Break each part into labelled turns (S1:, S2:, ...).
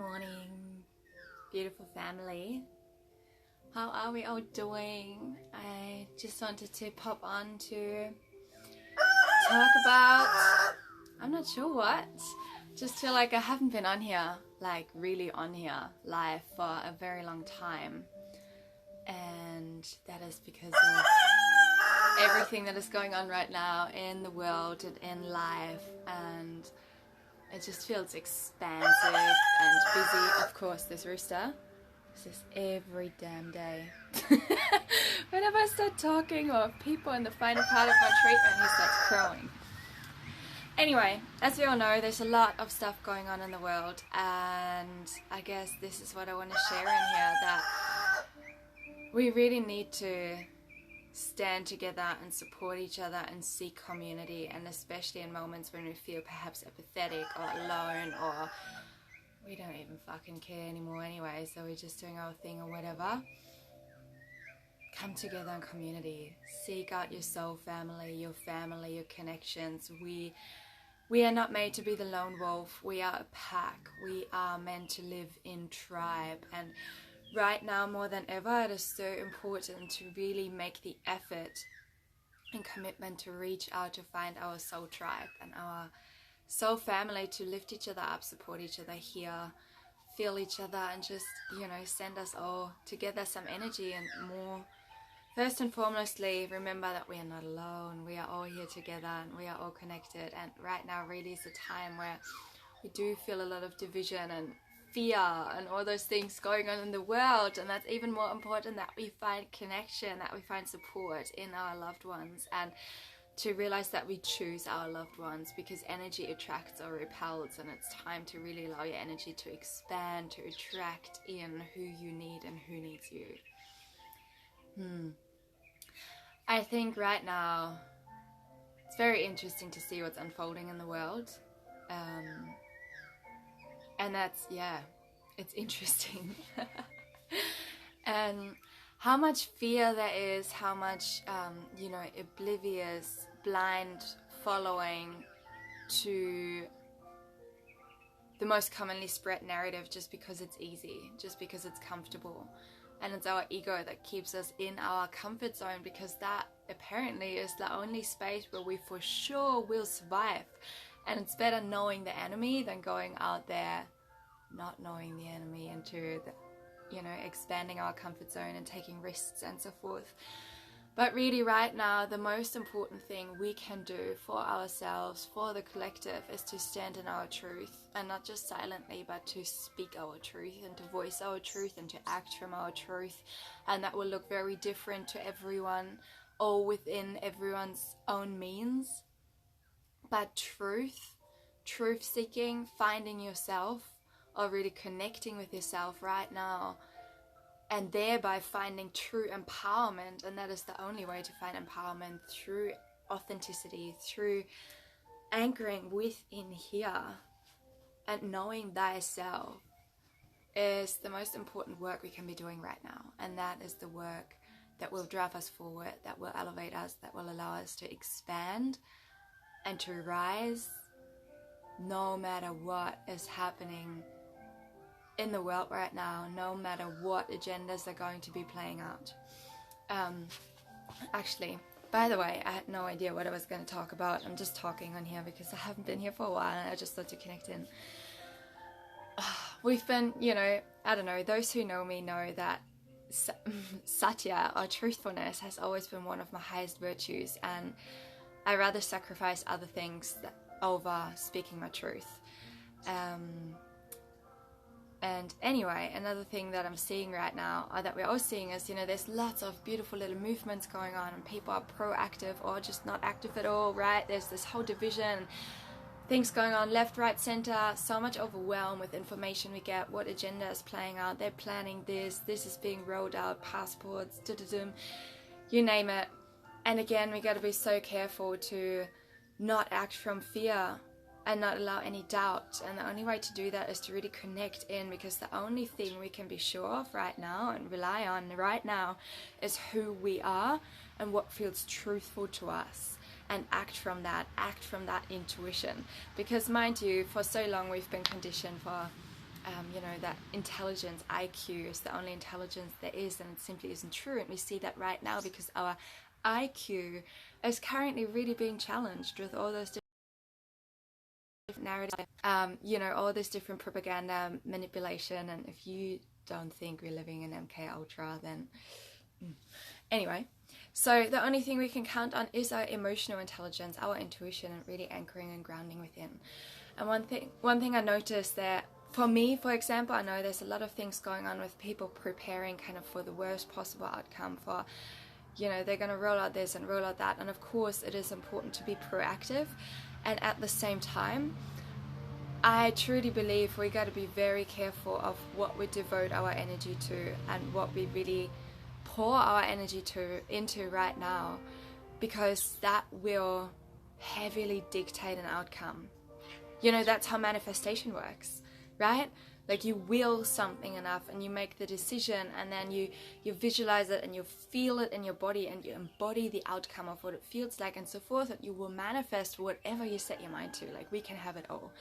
S1: morning, beautiful family. How are we all doing? I just wanted to pop on to talk about, I'm not sure what. Just feel like I haven't been on here, like really on here live for a very long time. And that is because of everything that is going on right now in the world and in life. And it just feels expansive and busy. Of course, this rooster. This is every damn day. Whenever I start talking or people in the final part of my treatment, he starts crowing. Anyway, as we all know, there's a lot of stuff going on in the world, and I guess this is what I want to share in here, that we really need to stand together and support each other and seek community, and especially in moments when we feel perhaps apathetic or alone, or we don't even fucking care anymore anyway, so we're just doing our thing or whatever. Come together in community. Seek out your soul family, your connections. We are not made to be the lone wolf. We are a pack. We are meant to live in tribe. And right now, more than ever, it is so important to really make the effort and commitment to reach out to find our soul tribe and our soul family, to lift each other up, support each other here, feel each other, and just, send us all together some energy and more. First and foremostly, remember that we are not alone. We are all here together and we are all connected. And right now really is a time where we do feel a lot of division and fear and all those things going on in the world. And that's even more important, that we find connection, that we find support in our loved ones, and to realize that we choose our loved ones, because energy attracts or repels, and it's time to really allow your energy to expand, to attract in who you need and who needs you. I think right now it's very interesting to see what's unfolding in the world, and that's, it's interesting. And how much fear there is, how much oblivious, blind following to the most commonly spread narrative, just because it's easy, just because it's comfortable. And it's our ego that keeps us in our comfort zone, because that apparently is the only space where we for sure will survive. And it's better knowing the enemy than going out there not knowing the enemy, into the, expanding our comfort zone and taking risks and so forth. But really right now, the most important thing we can do for ourselves, for the collective, is to stand in our truth, and not just silently, but to speak our truth and to voice our truth and to act from our truth. And that will look very different to everyone, all within everyone's own means. But truth seeking, finding yourself, or really connecting with yourself right now, and thereby finding true empowerment. And that is the only way to find empowerment, through authenticity, through anchoring within here and knowing thyself, is the most important work we can be doing right now. And that is the work that will drive us forward, that will elevate us, that will allow us to expand and to rise, no matter what is happening in the world right now, no matter what agendas are going to be playing out. Actually, by the way, I had no idea what I was going to talk about. I'm just talking on here because I haven't been here for a while, and I just thought to connect in. We've been, I don't know, those who know me know that satya, or truthfulness, has always been one of my highest virtues, and I rather sacrifice other things over speaking my truth. And anyway, another thing that I'm seeing right now, or that we're all seeing, is, there's lots of beautiful little movements going on, and people are proactive or just not active at all, right? There's this whole division, things going on left, right, center, so much overwhelm with information we get, what agenda is playing out, they're planning this is being rolled out, passports, you name it. And again, we got to be so careful to not act from fear and not allow any doubt. And the only way to do that is to really connect in, because the only thing we can be sure of right now and rely on right now is who we are and what feels truthful to us, and act from that intuition. Because mind you, for so long we've been conditioned for you know, that intelligence, IQ, is the only intelligence there is, and it simply isn't true. And we see that right now because our IQ is currently really being challenged with all those different narratives, you know, all this different propaganda, manipulation. And if you don't think we're living in MK Ultra, then anyway. So the only thing we can count on is our emotional intelligence, our intuition, and really anchoring and grounding within. And one thing I noticed that, for me, for example, I know there's a lot of things going on with people preparing kind of for the worst possible outcome, for, you know, they're going to roll out this and roll out that. And of course, it is important to be proactive. And at the same time, I truly believe we got to be very careful of what we devote our energy to and what we really pour our energy into right now, because that will heavily dictate an outcome. You know, that's how manifestation works, right? Like, you will something enough and you make the decision, and then you visualize it and you feel it in your body and you embody the outcome of what it feels like and so forth, and you will manifest whatever you set your mind to. Like, we can have it all.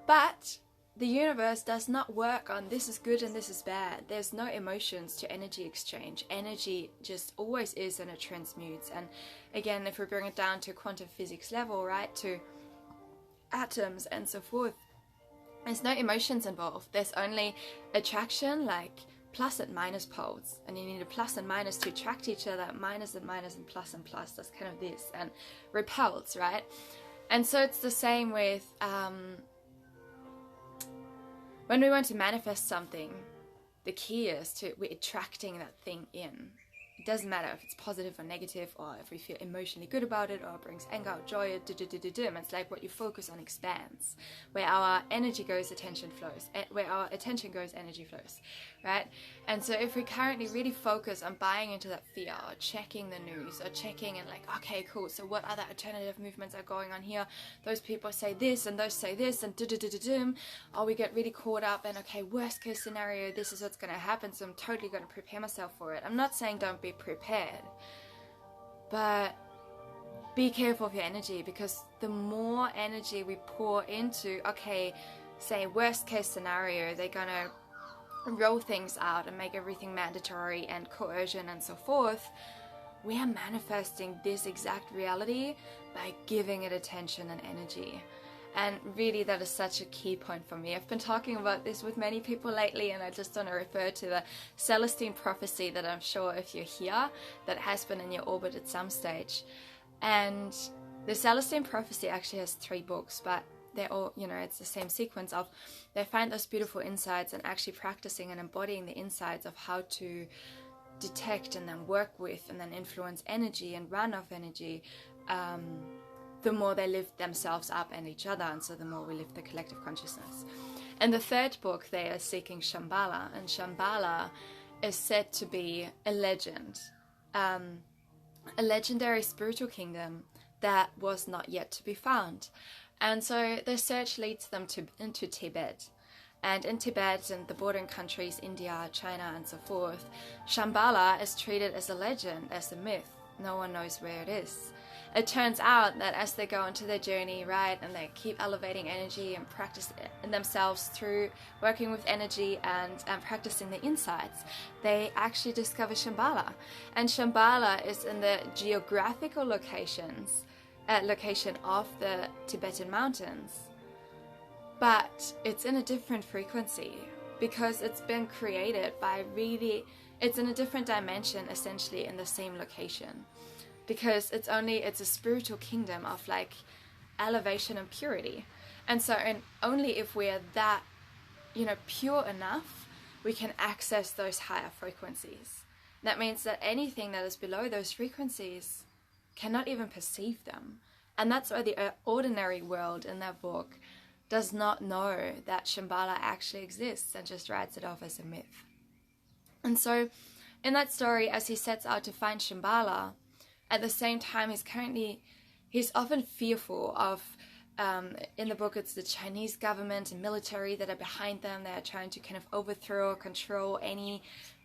S1: But the universe does not work on this is good and this is bad. There's no emotions to energy exchange. Energy just always is, and it transmutes. And again, if we bring it down to quantum physics level, right, to atoms and so forth, there's no emotions involved. There's only attraction, like plus and minus poles, and you need a plus and minus to attract each other. Minus and minus and plus, that's kind of this, and repels, right? And so it's the same with when we want to manifest something, the key is to we're attracting that thing in. It doesn't matter if it's positive or negative, or if we feel emotionally good about it, or it brings anger or joy, it's like what you focus on expands. Where our energy goes, attention flows. Where our attention goes, energy flows, right? And so if we currently really focus on buying into that fear, or checking the news, or checking and like, okay, cool, so what other alternative movements are going on here? Those people say this, and those say this, and or we get really caught up in, okay, worst case scenario, this is what's going to happen, so I'm totally going to prepare myself for it. I'm not saying don't be prepared, but be careful of your energy, because the more energy we pour into, okay, say worst case scenario, they're gonna roll things out and make everything mandatory and coercion and so forth, we are manifesting this exact reality by giving it attention and energy. And really, that is such a key point for me. I've been talking about this with many people lately, and I just want to refer to the Celestine prophecy that I'm sure if you're here, that has been in your orbit at some stage. And the Celestine prophecy actually has 3 books, but they're all, you know, it's the same sequence of they find those beautiful insights and actually practicing and embodying the insights of how to detect and then work with and then influence energy and run off energy. The more they lift themselves up and each other, and so the more we lift the collective consciousness. In the 3rd book, they are seeking Shambhala, and Shambhala is said to be a legend, a legendary spiritual kingdom that was not yet to be found. And so their search leads them into Tibet. And in Tibet and the bordering countries, India, China, and so forth, Shambhala is treated as a legend, as a myth. No one knows where it is. It turns out that as they go into their journey, right, and they keep elevating energy and practice themselves through working with energy and practicing the insights, they actually discover Shambhala. And Shambhala is in the geographical location of the Tibetan mountains. But it's in a different frequency, because it's been created by it's in a different dimension, essentially in the same location. Because it's a spiritual kingdom of like elevation and purity. And so, and only if we're that, you know, pure enough, we can access those higher frequencies. That means that anything that is below those frequencies cannot even perceive them. And that's why the ordinary world in that book does not know that Shambhala actually exists and just writes it off as a myth. And so in that story, as he sets out to find Shambhala, at the same time, he's often fearful of, in the book, it's the Chinese government and military that are behind them. They are trying to kind of overthrow or control any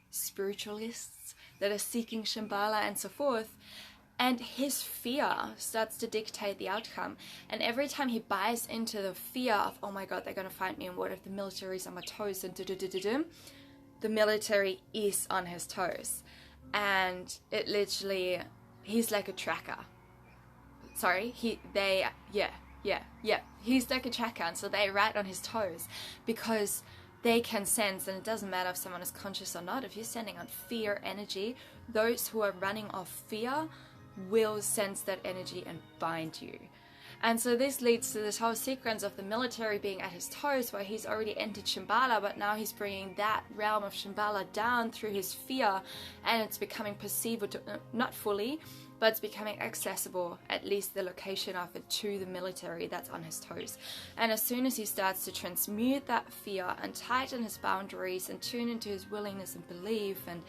S1: spiritualists that are seeking Shambhala and so forth. And his fear starts to dictate the outcome. And every time he buys into the fear of, oh my God, they're going to find me, and what if the military's on my toes, and the military is on his toes. And it literally, he's like a tracker. Sorry, he's like a tracker, and so they're right on his toes, because they can sense, and it doesn't matter if someone is conscious or not, if you're standing on fear energy, those who are running off fear will sense that energy and bind you. And so this leads to this whole sequence of the military being at his toes, where he's already entered Shambhala, but now he's bringing that realm of Shambhala down through his fear, and it's becoming perceivable, not fully, but it's becoming accessible, at least the location of it, to the military that's on his toes. And as soon as he starts to transmute that fear and tighten his boundaries and tune into his willingness and belief and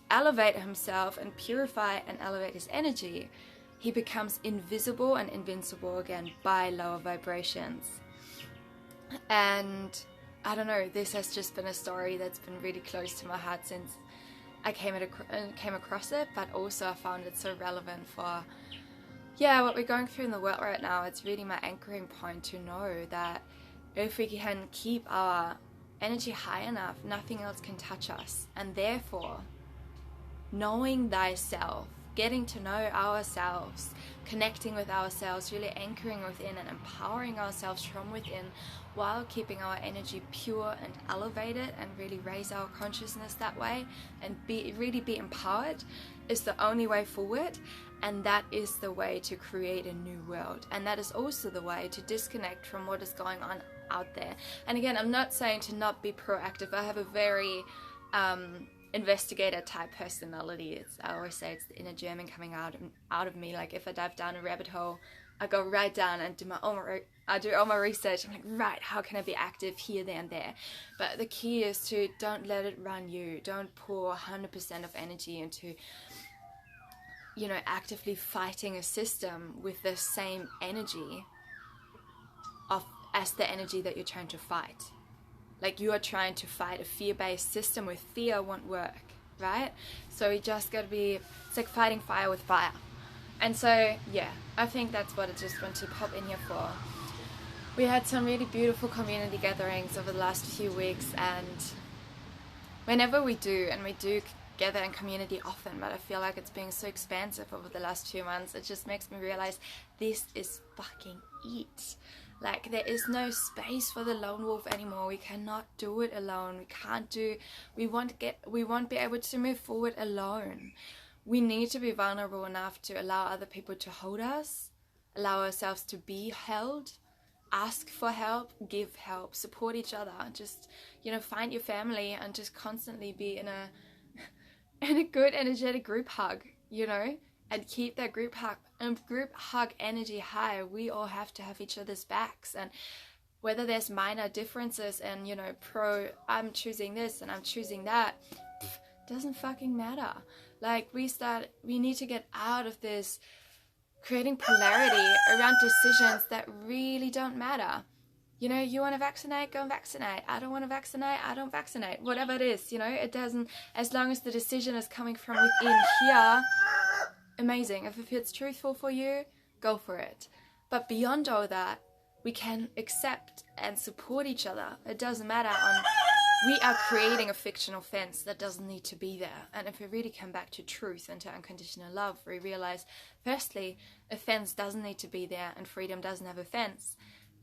S1: elevate himself and purify and elevate his energy, he becomes invisible and invincible again by lower vibrations. And I don't know, this has just been a story that's been really close to my heart since I came across it, but also I found it so relevant for what we're going through in the world right now. It's really my anchoring point to know that if we can keep our energy high enough, nothing else can touch us. And therefore, knowing thyself, getting to know ourselves, connecting with ourselves, really anchoring within and empowering ourselves from within, while keeping our energy pure and elevated, and really raise our consciousness that way and really be empowered, is the only way forward. And that is the way to create a new world. And that is also the way to disconnect from what is going on out there. And again, I'm not saying to not be proactive. I have a very investigator type personality. I always say it's the inner German coming out of me. Like if I dive down a rabbit hole, I go right down and do all my research. I'm like, right, how can I be active here, there, and there? But the key is to don't let it run you. Don't pour 100% of energy into, actively fighting a system with the same energy as the energy that you're trying to fight. Like you are trying to fight a fear-based system with fear won't work, right? So you just got to it's like fighting fire with fire. And so, I think that's what I just want to pop in here for. We had some really beautiful community gatherings over the last few weeks, and whenever we do gather in community often, but I feel like it's being so expansive over the last few months, it just makes me realize this is fucking it. Like there is no space for the lone wolf anymore. We cannot do it alone. We won't be able to move forward alone. We need to be vulnerable enough to allow other people to hold us, allow ourselves to be held, ask for help, give help, support each other. Just, find your family and just constantly be in a good energetic group hug, and keep that group hug energy high. We all have to have each other's backs, and whether there's minor differences and I'm choosing this and I'm choosing that, doesn't fucking matter. Like we need to get out of this creating polarity around decisions that really don't matter. You want to vaccinate, go and vaccinate. I don't want to vaccinate, I don't vaccinate. Whatever it is, it doesn't, as long as the decision is coming from within here, amazing. If it's truthful for you, go for it. But beyond all that, we can accept and support each other. It doesn't matter we are creating a fictional fence that doesn't need to be there. And if we really come back to truth and to unconditional love, we realize, firstly, a fence doesn't need to be there, and freedom doesn't have a fence.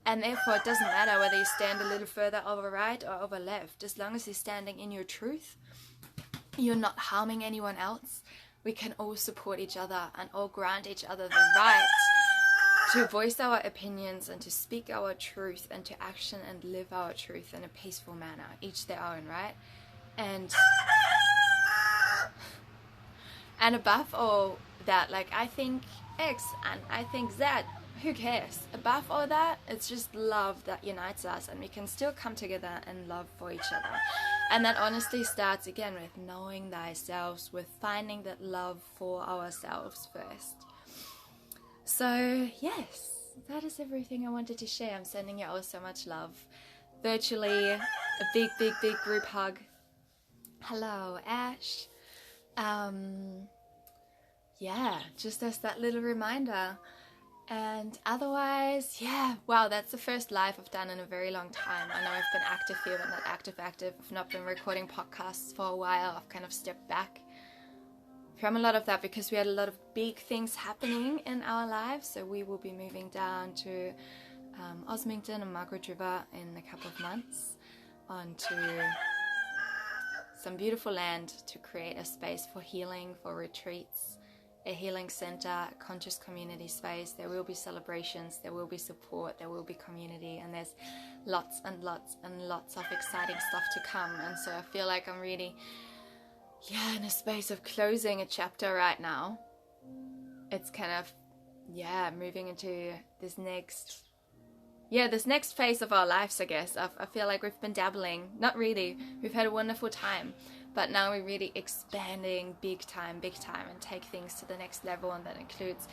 S1: And therefore, it doesn't matter whether you stand a little further over right or over left. As long as you're standing in your truth, you're not harming anyone else. We can all support each other and all grant each other the right to voice our opinions and to speak our truth and to action and live our truth in a peaceful manner, each their own, right? And above all that, like, I think X and I think Z, who cares? Above all that, it's just love that unites us, and we can still come together and love for each other. And that honestly starts again with knowing thyself, with finding that love for ourselves first. So yes, that is everything I wanted to share. I'm sending you all so much love. Virtually, a big, big, big group hug. Hello, Ash. yeah, just as that little reminder. And otherwise, yeah, wow, that's the first live I've done in a very long time. I know I've been active here, but not active. I've not been recording podcasts for a while. I've kind of stepped back from a lot of that because we had a lot of big things happening in our lives. So we will be moving down to Osmington and Margaret River in a couple of months onto some beautiful land to create a space for healing, for retreats, a healing center, a conscious community space. There will be celebrations, there will be support, there will be community, and there's lots and lots and lots of exciting stuff to come. And so I feel like I'm really, in a space of closing a chapter right now. It's kind of, moving into this next phase of our lives, I guess. I feel like we've been dabbling, not really, we've had a wonderful time, but now we're really expanding big time, and take things to the next level, and that includes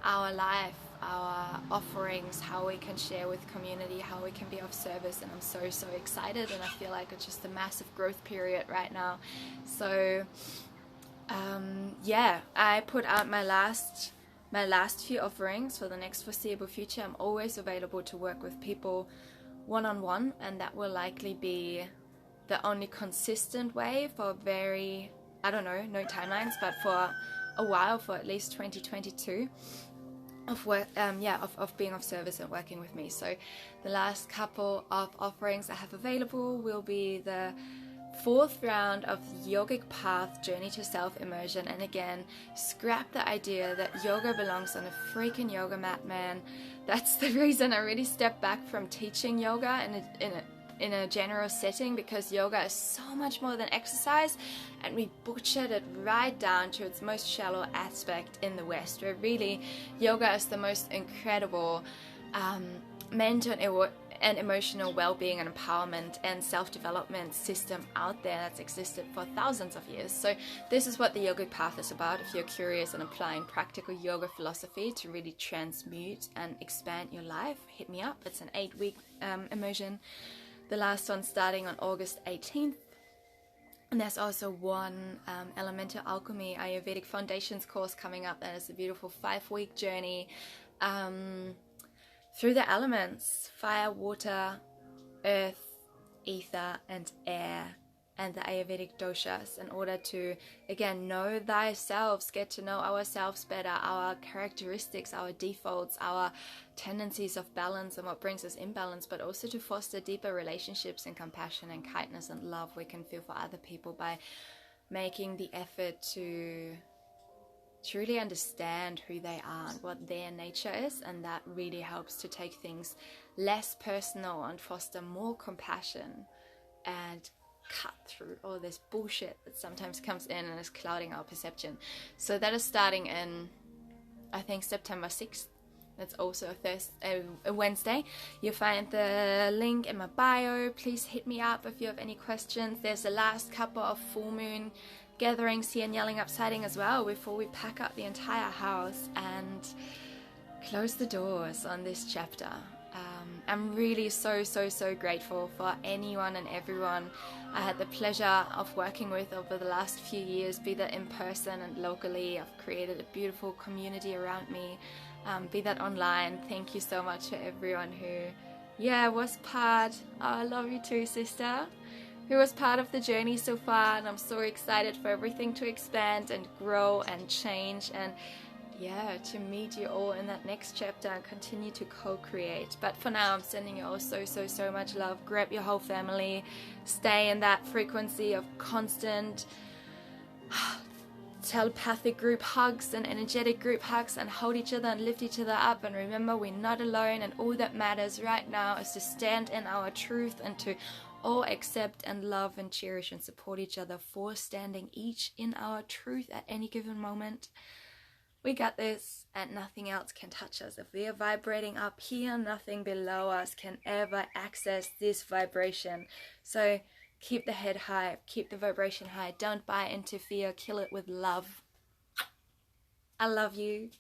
S1: our life, our offerings, how we can share with community, how we can be of service. And I'm so excited, and I feel like it's just a massive growth period right now. So I put out my last few offerings for the next foreseeable future. I'm always available to work with people one-on-one, and that will likely be the only consistent way for no timelines, but for a while, for at least 2022, of work, of being of service and working with me. So the last couple of offerings I have available will be the 4th round of Yogic Path Journey to Self Immersion. And again, scrap the idea that yoga belongs on a freaking yoga mat, man. That's the reason I really stepped back from teaching yoga in a general setting, because yoga is so much more than exercise, and we butchered it right down to its most shallow aspect in the West, where really yoga is the most incredible mental and emotional well-being and empowerment and self-development system out there that's existed for thousands of years. So this is what the Yogic Path is about. If you're curious and applying practical yoga philosophy to really transmute and expand your life, hit me up. It's an 8-week immersion. The last one starting on August 18th. And there's also one Elemental Alchemy Ayurvedic Foundations course coming up. That is a beautiful 5-week journey through the elements: fire, water, earth, ether, and air, and the Ayurvedic doshas, in order to, again, know thyself, get to know ourselves better, our characteristics, our defaults, our tendencies of balance and what brings us imbalance, but also to foster deeper relationships and compassion and kindness and love we can feel for other people by making the effort to truly understand who they are and what their nature is. And that really helps to take things less personal and foster more compassion and cut through all this bullshit that sometimes comes in and is clouding our perception. So that is starting in, I think, September 6th. That's also a Wednesday. You'll find the link in my bio. Please hit me up if you have any questions. There's the last couple of full moon gatherings here in Yelling Upsiding as well before we pack up the entire house and close the doors on this chapter. I'm really so grateful for anyone and everyone I had the pleasure of working with over the last few years, be that in person and locally. I've created a beautiful community around me, be that online. Thank you so much to everyone who was part. I love you too, sister, who was part of the journey so far. And I'm so excited for everything to expand and grow and change, and to meet you all in that next chapter and continue to co-create. But for now, I'm sending you all so much love. Grab your whole family, stay in that frequency of constant telepathic group hugs and energetic group hugs, and hold each other and lift each other up. And remember, we're not alone, and all that matters right now is to stand in our truth and to all accept and love and cherish and support each other for standing each in our truth at any given moment. We got this, and nothing else can touch us. If we are vibrating up here, nothing below us can ever access this vibration. So keep the head high, keep the vibration high. Don't buy into fear, kill it with love. I love you.